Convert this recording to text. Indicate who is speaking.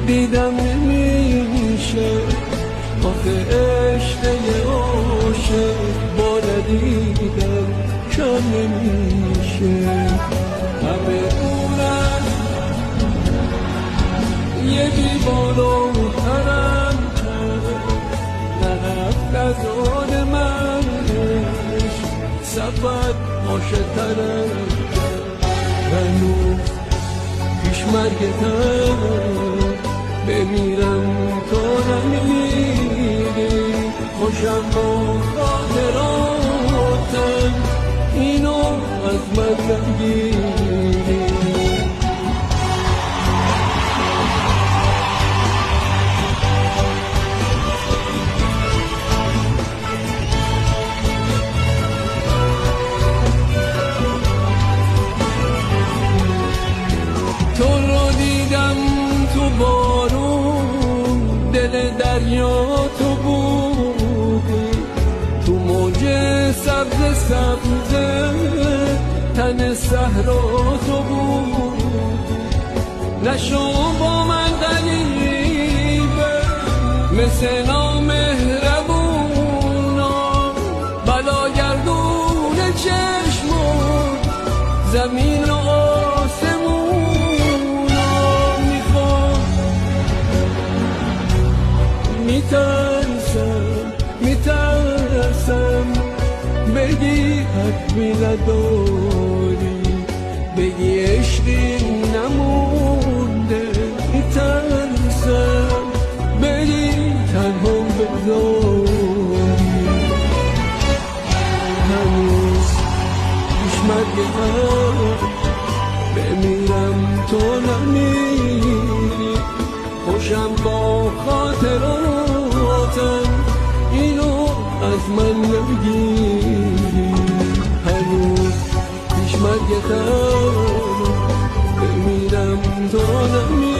Speaker 1: دیدم نمیشه آخه عشق عاشق با ندیدم کم نمیشه. همه دورم یه بی بالاترم نرفت از آن منش سفر عاشق‌ترم هنوز پیش مرگتم بمیرم تا نمیری خوشم با خاطراتم اینو از من نگیری. تو رو دیدم تو بارون دل دریا تو بودی تو موج سبز سبز تن صحرا تو بودی. نشو با من غریبه مثل نامهربونا بلاگردون چشمون زمین و میترسم بگی حرفی نداری بگی عشقی نمونده میترسم بگی تنها بذاری هنوز پیش مرگتم بمیرم تو نمیری خوشم با خاطراتم اینو از من نمیگیری. هنوز پیش مرگتم بمیرم تو نمیری